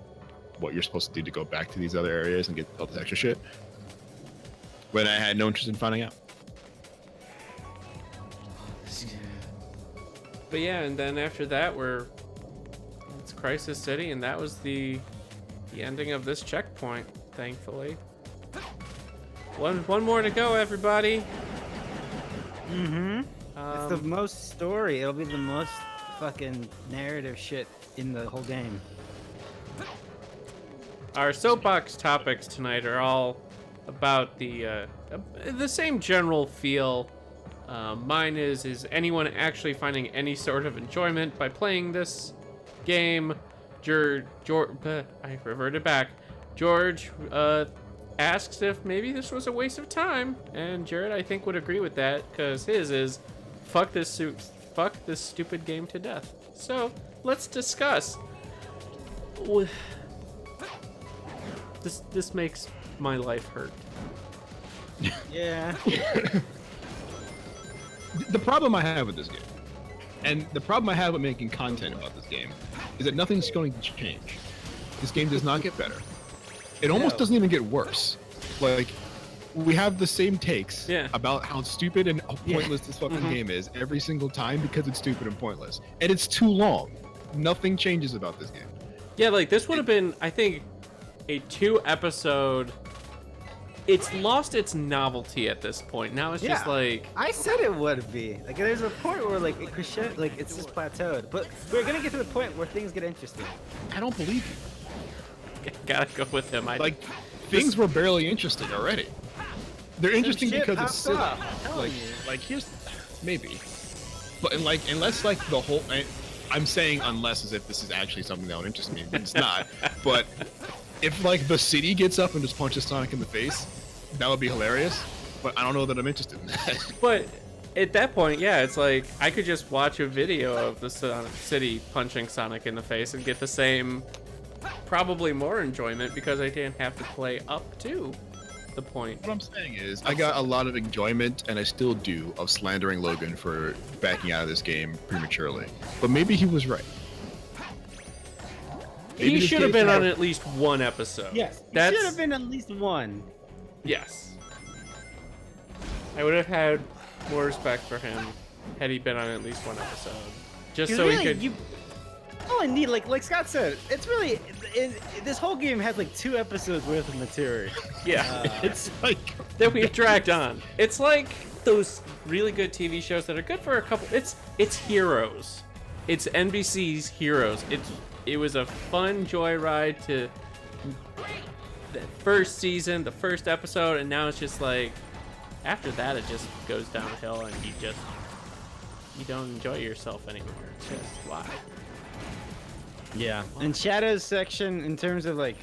C: what you're supposed to do to go back to these other areas and get all this extra shit. But I had no interest in finding out.
A: But yeah, and then after that, it's Crisis City, and that was the ending of this checkpoint. Thankfully, one more to go, everybody.
B: Mm-hmm. It's the most story. It'll be the most fucking narrative shit in the whole game.
A: Our soapbox topics tonight are all about the same general feel. Mine is anyone actually finding any sort of enjoyment by playing this game? I reverted back. Jurge asks if maybe this was a waste of time, and Jarrett I think would agree with that because his is fuck this stupid game to death. So let's discuss. This makes my life hurt.
B: Yeah.
C: The problem I have with this game, and the problem I have with making content about this game, is that nothing's going to change. This game does not get better. It almost doesn't even get worse. Like, we have the same takes about how stupid and pointless this fucking game is every single time because it's stupid and pointless. And it's too long. Nothing changes about this game.
A: Yeah, like this would have been, I think, a 2-episode. It's lost its novelty at this point. Now it's just like
B: I said it would be. Like there's a point where like it's just plateaued. But we're gonna get to the point where things get interesting.
C: I don't believe you.
A: gotta go with him.
C: Things were barely interesting already. they're interesting
B: shit
C: because
B: pops
C: it's silly.
B: off, I'm telling you.
C: Like here's maybe, but unless like the whole. I'm saying unless as if this is actually something that would interest me, but it's not. But if like the city gets up and just punches Sonic in the face, that would be hilarious. But I don't know that I'm interested in that.
A: But at that point, yeah, it's like I could just watch a video of the city punching Sonic in the face and get the same, probably more enjoyment because I didn't have to play up to the point.
C: What I'm saying is, I got a lot of enjoyment, and I still do, of slandering Logan for backing out of this game prematurely. But maybe he was right. Maybe
A: He
C: this
A: should have
C: game-
A: been on at least one episode.
B: Yes,
A: That's
B: should have been at least one.
A: yes. I would have had more respect for him had he been on at least one episode, just so
B: Really,
A: he could.
B: all I need, like Scott said, it's really this whole game has like 2 episodes worth of material.
A: Yeah,
C: It's like
A: that we've dragged on. It's like those really good TV shows that are good for a couple. It's Heroes. It's NBC's Heroes. It was a fun joyride to the first season, the first episode, and now it's just like after that it just goes downhill and you don't enjoy yourself anymore. It's just why.
B: Yeah. In Shadow's section, in terms of like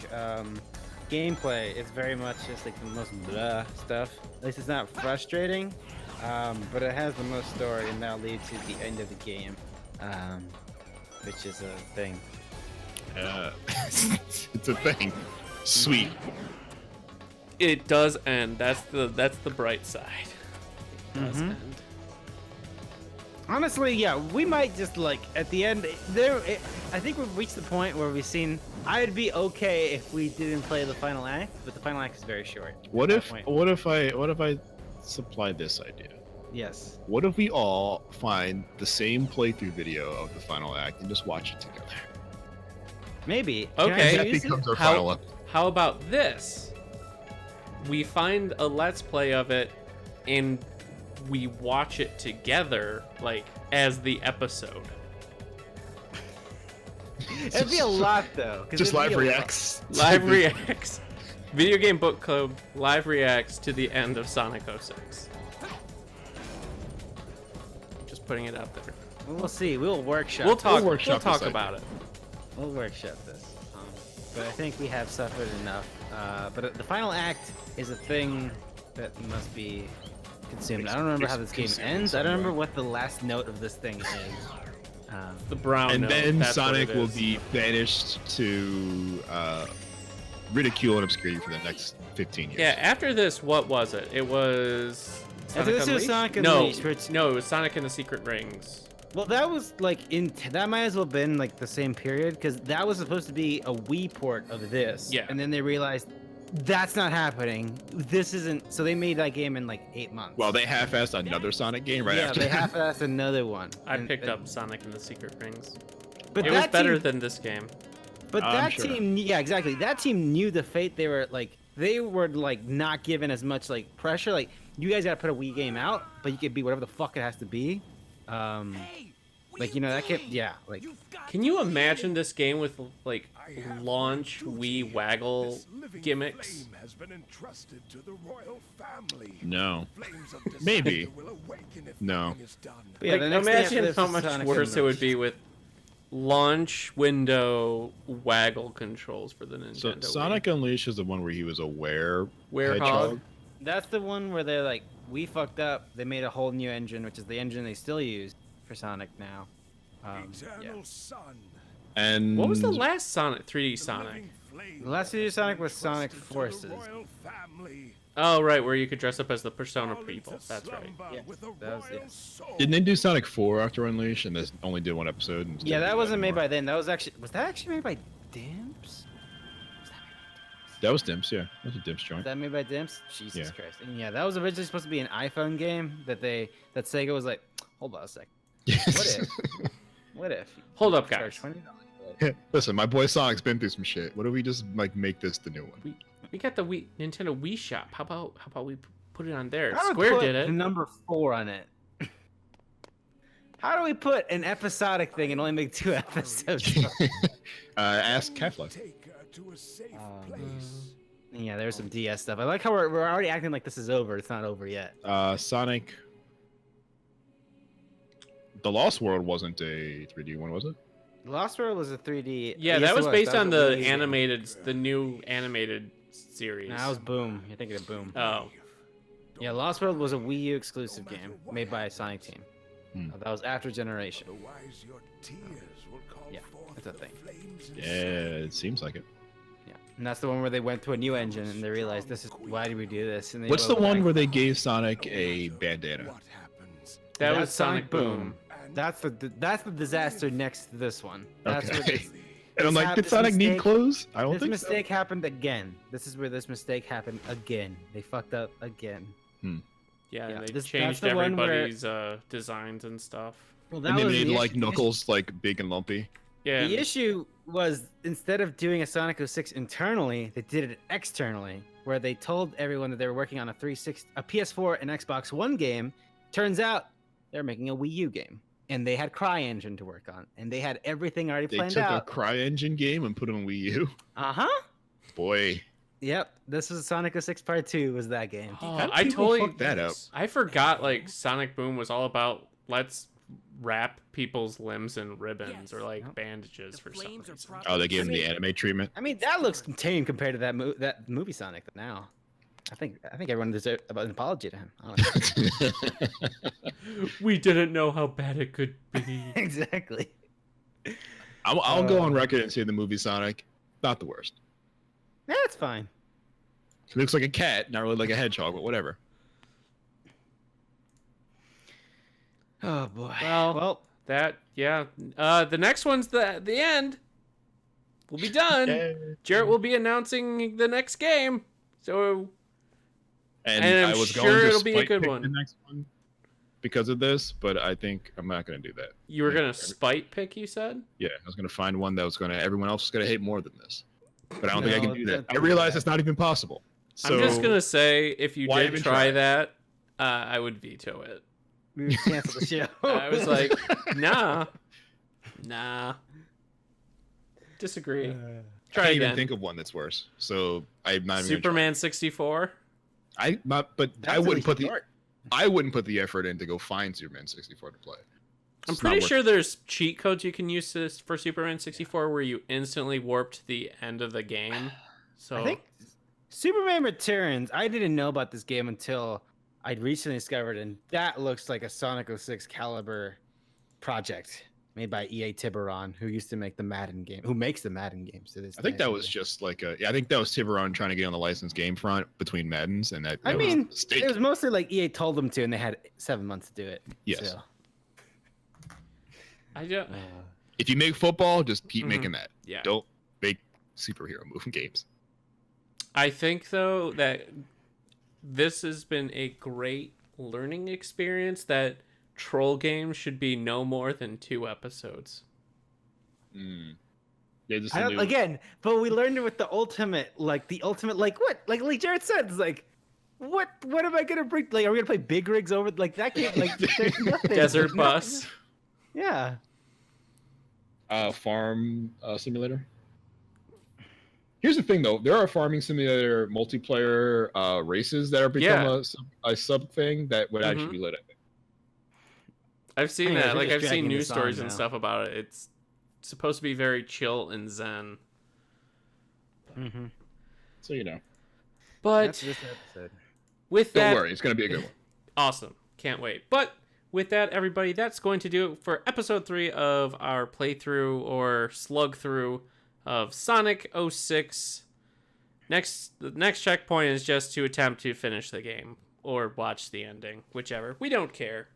B: gameplay, it's very much just like the most blah stuff. At least it's not frustrating, but it has the most story, and that'll lead to the end of the game, which is a thing.
C: it's a thing. Sweet.
A: It does end. That's the bright side. It does end.
B: Honestly, yeah, we might just like at the end I think we've reached the point where we've seen. I'd be okay if we didn't play the final act, but the final act is very short.
C: What
B: at
C: if
B: that point.
C: I supply this idea?
B: Yes.
C: What if we all find the same playthrough video of the final act and just watch it together?
B: Maybe.
A: Okay.
B: Can I
C: That
B: use it?
C: becomes our
A: How-
C: final episode.
A: How about this? We find a let's play of it and we watch it together, like as the episode.
B: It'd be a lot though. 'cause
C: Just
B: it'd
C: live
B: be a lot.
C: reacts.
A: Live reacts. Video Game Book Club live reacts to the end of Sonic 06. Just putting it out there.
B: We'll see. We'll workshop.
A: We'll talk. We'll
C: workshop
A: talk
C: this
A: about it.
B: We'll workshop this. But I think we have suffered enough. But the final act is a thing that must be consumed. I don't remember how this game
C: Consumed
B: ends. I don't remember
C: somewhere.
B: what the last note of this thing is.
A: The brown
C: And
A: note,
C: then
A: that's what
C: Sonic
A: it
C: will
A: is.
C: be banished to ridicule and obscurity for the next 15 years.
A: Yeah, after this, what was it? It was
B: After this was
A: Unleashed?
B: Sonic
A: No,
B: Unleashed, which-
A: no, it was Sonic and the Secret Rings.
B: Well, that was like that might as well have been like the same period because that was supposed to be a Wii port of this.
A: Yeah.
B: And then they realized that's not happening. This isn't. So they made that game in like 8 months.
C: Well, they half-assed another Sonic game right
B: yeah,
C: after
B: they
C: that.
B: half-assed another one.
A: I
B: And-
A: picked up Sonic and the Secret Rings.
B: But
A: It was
B: that
A: better
B: team,
A: than this game.
B: But
C: I'm
B: that
C: sure.
B: team, yeah, exactly. That team knew the fate. They were like not given as much like pressure. Like you guys got to put a Wii game out, but you could be whatever the fuck it has to be.
D: Hey, will
B: Like you know that
D: kill
B: could
D: me?
B: yeah like
D: You've got
A: Can you
D: to
A: imagine
D: finish
A: this game with like
E: I have
A: launch
E: no
A: Wii
E: duty.
A: waggle
E: This living
A: gimmicks?
E: flame has been entrusted to the royal family.
C: No.
E: Flames of
C: Maybe.
E: disaster will awaken if
C: No.
E: nothing is done.
B: Yeah,
A: Like,
B: the next thing after
A: imagine
B: this
A: how
B: is
A: much
B: Sonic
A: worse it would
B: Unleashed.
A: be with launch window waggle controls for the Nintendo.
C: So
A: Wii.
C: Sonic Unleashed is the one where he was a
A: Werehog.
C: hedgehog.
B: That's the one where they're like, we fucked up. They made a whole new engine, which is the engine they still use for Sonic now.
E: Eternal
B: Yeah.
E: sun.
C: And
A: What was the last Sonic 3D
E: The
A: Sonic?
E: living flame
B: The last 3D
E: has
B: Sonic
E: been
B: was Sonic
E: entrusted to the
B: Forces.
E: royal family.
A: Oh, right, where you could dress up as the Persona
E: Falling
A: people.
E: to
A: That's right.
E: slumber
B: Yeah,
E: with a
B: that was-
E: royal
B: yeah.
E: soul.
C: Didn't they do Sonic 4 after Unleashed and they only did one episode? And
B: Yeah,
C: didn't
B: that
C: do
B: wasn't made
C: anymore?
B: by then. That was that actually made by Dimps?
C: That was Dimps, yeah. That was a Dimps joint.
B: Was that made by Dimps? Jesus
C: Yeah.
B: Christ. And yeah, that was originally supposed to be an iPhone game that Sega was like, hold on a sec. What if?
A: Hold up,
B: Charge
A: guys.
B: $20.
C: Listen, my boy Sonic's been through some shit. What if we just like make this the new one?
A: We got the Nintendo Wii Shop. How about we put it on there?
B: I would
A: Square
B: put
A: did it.
B: the number 4 on it. How do we put an episodic thing and only make 2 episodes?
C: Ask Half-Life.
E: Take her to a safe
B: Um,
E: place.
B: Yeah, there's some DS stuff. I like how we're already acting like this is over. It's not over yet.
C: Sonic. The Lost World wasn't a 3D one, was it?
B: Lost World was a 3D.
A: Yeah,
B: Yes,
A: that
B: it
A: was based
B: That
A: on
B: was a
A: the
B: Wii U game.
A: animated, the new animated series.
B: No, that was Boom. You're thinking of Boom.
A: Oh,
B: Yeah, Lost World was a Wii U exclusive game made by Sonic Team.
C: Hmm.
B: That was after Generation.
E: Otherwise your tears will call
B: Yeah,
E: forth
B: that's a
E: the
B: thing.
E: flames
C: Yeah,
E: inside.
C: it seems like it.
B: Yeah, and that's the one where they went to a new engine and they realized why did we do this? And they
C: What's the
B: wrote
C: one
B: back.
C: where they gave Sonic a bandana?
E: What happens?
A: that was
B: That's
A: Sonic Boom.
E: And
B: That's the disaster next to this one. That's what
C: Okay.
B: this,
C: And I'm like, did
B: this
C: Sonic need
B: mistake-
C: clothes? I don't
B: this
C: think
B: mistake happened again. This is where this mistake happened again. They fucked up again.
A: Yeah,
B: Yeah,
A: they
B: that's
A: changed
B: the one where-
A: everybody's designs and stuff.
B: Well,
C: so. And they made like Knuckles like big and lumpy.
A: Yeah,
B: The issue was instead of doing a Sonic 06 internally, they did it externally, where they told everyone that they were working on a PS4 and Xbox One game. Turns out they're making a Wii U game, and they had CryEngine to work on, and they had everything already
C: They
B: planned
C: took
B: out.
C: a CryEngine game and put it on Wii U. Boy,
B: Yep. This was Sonic 06 Part 2. Was that game?
A: Oh,
C: How do
A: I
C: people
A: totally
C: fuck that up?
A: I forgot like Sonic Boom was all about let's wrap people's limbs in ribbons or like
B: Yep.
A: bandages for some reason.
C: oh, they gave him the anime treatment.
B: I mean, that looks tame compared to that movie Sonic now. I think everyone deserves an apology to him. Honestly.
A: We didn't know how bad it could be.
B: Exactly.
C: I'll go on record and say the movie Sonic, not the worst.
B: That's fine.
C: It looks like a cat, not really like a hedgehog, but whatever.
B: Oh boy.
A: Well, the next one's the end. We'll be done. Jarrett will be announcing the next game. So
C: And
A: And I'm
C: I was
A: sure
C: going to
A: it'll be a
C: spite
A: good
C: pick
A: one.
C: the next one because of this, but I think I'm not going to do that.
A: you were gonna spite pick, you said?
C: Yeah, I was going to find one that was going to everyone else is going to hate more than this, but I don't think I
B: No,
C: can do that.
B: don't
C: I
B: do
C: realize
B: that.
C: it's not even possible. So
A: I'm just gonna say if you
C: why
A: did
C: even
A: try
C: try?
A: that, I would veto it.
B: We would cancel the show.
A: I was like, nah. Disagree.
C: I
A: Try
C: can't even
A: again.
C: think of one that's worse. So I'm not even.
A: Superman 64.
C: I not, but
B: That's
C: I wouldn't
B: really
C: put the
B: smart.
C: I wouldn't put the effort in to go find Superman 64 to play.
A: I'm
C: It's not
A: pretty
C: worth
A: sure
C: it.
A: there's cheat codes you can use for Superman 64 where you instantly warped the end of the game. So
B: I think Superman Returns. I didn't know about this game until I recently discovered, and that looks like a Sonic 06 caliber project made by EA Tiburon, who used to make the Madden game, who makes the Madden games to this
C: I think
B: day.
C: that was just like I think that was Tiburon trying to get on the licensed game front between Maddens, and that
B: I
C: was
B: mean,
C: a mistake.
B: it was mostly like EA told them to, and they had 7 months to do it.
C: Yes.
B: So,
A: I don't.
C: If you make football, just keep
A: Mhm.
C: making that.
A: Yeah.
C: Don't make superhero moving games.
A: I think though that this has been a great learning experience that troll games should be no more than 2 episodes.
C: Yeah, just
B: I
C: a
B: don't,
C: new-
B: again, but we learned it with the ultimate, like what? Like Jarrett said, it's like, what am I gonna bring? Like, are we gonna play big rigs over like that game? Like, there's nothing.
A: Desert
B: There's
A: Bus.
B: nothing. Yeah.
C: farm simulator. Here's the thing, though. There are farming simulator multiplayer races that are become a sub thing that would actually
A: Mhm.
C: be lit. I think.
A: I've seen
B: Anyways,
A: that.
B: we're
A: Like
B: just
A: I've seen
B: dragging
A: news
B: this on
A: stories and
B: now.
A: stuff about it. It's supposed to be very chill and zen.
B: Mm-hmm.
C: So you know,
A: But
B: That's this episode.
A: with
C: don't
A: that,
C: worry, it's gonna be a good one.
A: awesome. Can't wait. But with that, everybody, that's going to do it for episode 3 of our playthrough or slug through of Sonic 06. The next checkpoint is just to attempt to finish the game or watch the ending, whichever. We don't care.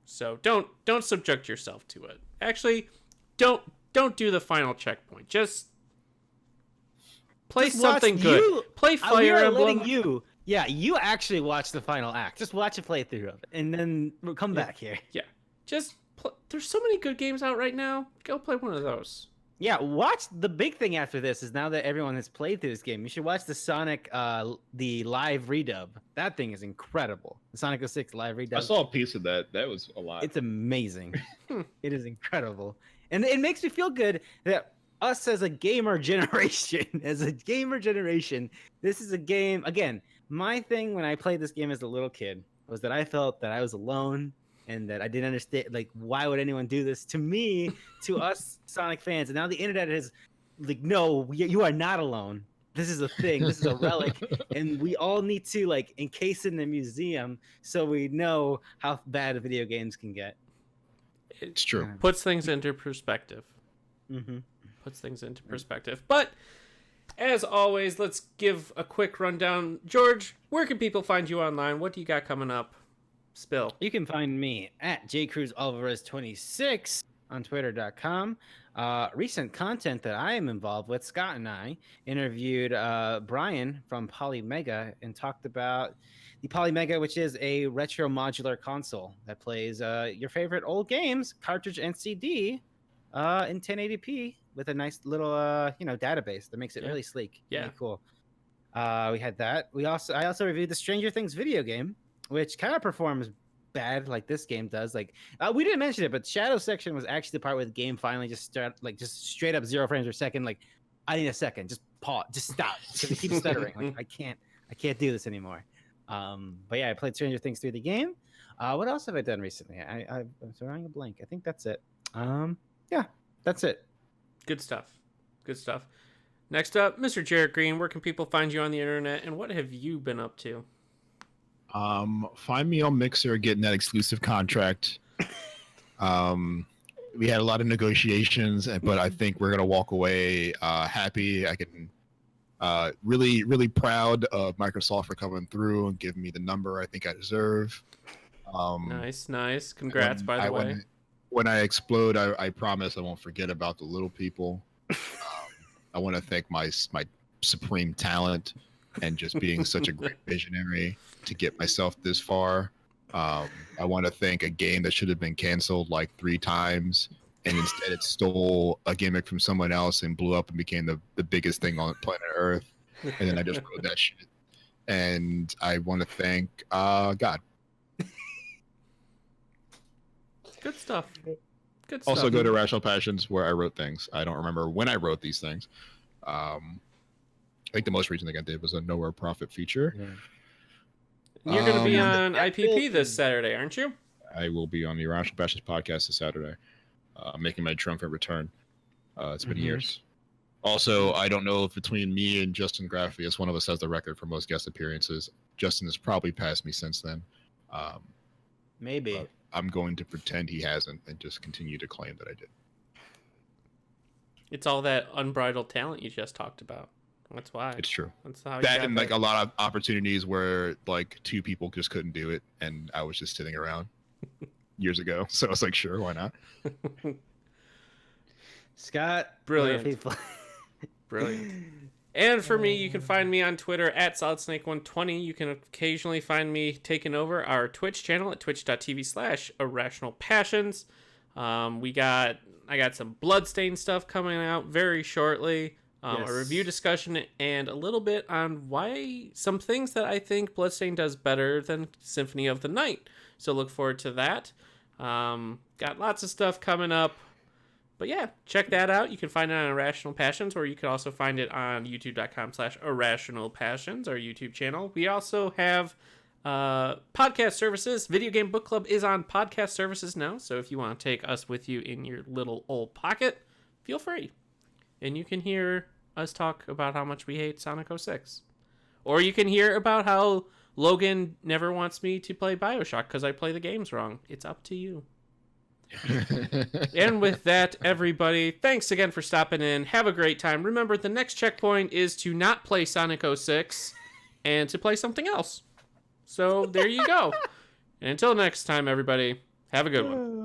A: So don't subject yourself to it. Actually, don't do the final checkpoint. Just play
B: Just watch
A: something good.
B: you-
A: Play
B: We
A: Fire
B: are
A: Emblem.
B: letting you. Yeah, you actually watch the final act. Just watch a playthrough of it, and then we'll come back here.
A: Yeah, just there's so many good games out right now. Go play one of those.
B: Yeah, watch the big thing after this is now that everyone has played through this game, you should watch the Sonic, the live redub. That thing is incredible. The Sonic 06 live redub.
C: I saw a piece of that. That was a lot.
B: It's amazing. It is incredible, and it makes me feel good that us as a gamer generation, this is a game. Again, my thing when I played this game as a little kid was that I felt that I was alone and that I didn't understand, like, why would anyone do this to me, to us Sonic fans? And now the internet is like, no, you are not alone. This is a thing. This is a relic, and we all need to like encase it in a museum so we know how bad video games can get.
C: It's true.
A: Puts things into perspective.
B: Mm-hmm.
A: Puts things into perspective. But as always, let's give a quick rundown. Jurge, where can people find you online? What do you got coming up? Spill.
B: You can find me at jcruzalvarez26 on twitter.com. Recent content that I am involved with, Scott and I interviewed Brian from Polymega and talked about the Polymega, which is a retro modular console that plays your favorite old games, cartridge and CD, in 1080p with a nice little database that makes it really sleek.
A: Yeah,
B: really cool. We had that. I also reviewed the Stranger Things video game, which kind of performs bad like this game does. Like we didn't mention it, but Shadow section was actually the part where the game finally just straight up 0 frames per second. Like, I need a second, just pause, just stop, because it keeps stuttering. Like I can't do this anymore. But yeah, I played Stranger Things through the game. What else have I done recently? I'm drawing a blank. I think that's it. Yeah, that's it.
A: Good stuff. Next up, Mr. Jarrett Green, where can people find you on the internet, and what have you been up to?
C: Find me on Mixer getting that exclusive contract. We had a lot of negotiations, but I think we're gonna walk away happy. I can really, really proud of Microsoft for coming through and giving me the number I think I deserve.
A: Nice. Congrats, by the way.
C: When I explode, I promise I won't forget about the little people. I want to thank my supreme talent and just being such a great visionary to get myself this far. I want to thank a game that should have been canceled like 3 times, and instead it stole a gimmick from someone else and blew up and became the biggest thing on planet Earth. And then I just wrote that shit. And I want to thank God.
A: Good stuff.
C: Also go to Irrational Passions where I wrote things. I don't remember when I wrote these things. I think the most recent thing I did was a Nowhere Profit feature.
A: Yeah. You're going to be on IPP this Saturday, aren't you?
C: I will be on the Irrational Passions podcast this Saturday, making my triumphant return. It's been years. Also, I don't know if between me and Justin Graffius, one of us has the record for most guest appearances. Justin has probably passed me since then.
B: Maybe.
C: I'm going to pretend he hasn't and just continue to claim that I did.
A: It's all that unbridled talent you just talked about. That's why.
C: It's true.
A: That's how
C: that and like a lot of opportunities where like 2 people just couldn't do it, and I was just sitting around years ago. So I was like, sure, why not?
B: Scott,
A: brilliant. And for me, you can find me on Twitter at SolidSnake120. You can occasionally find me taking over our Twitch channel at twitch.tv/irrationalpassions. I got some Bloodstained stuff coming out very shortly. A review discussion and a little bit on why some things that I think Bloodstained does better than Symphony of the Night. So look forward to that. Got lots of stuff coming up. But yeah, check that out. You can find it on Irrational Passions, or you can also find it on youtube.com/irrationalpassions, our YouTube channel. We also have podcast services. Video Game Book Club is on podcast services now, so if you want to take us with you in your little old pocket, feel free. And you can hear us talk about how much we hate Sonic 06. Or you can hear about how Logan never wants me to play Bioshock because I play the games wrong. It's up to you. And with that, everybody, thanks again for stopping in. Have a great time. Remember, the next checkpoint is to not play Sonic 06 and to play something else. So there you go. And until next time, everybody, have a good one.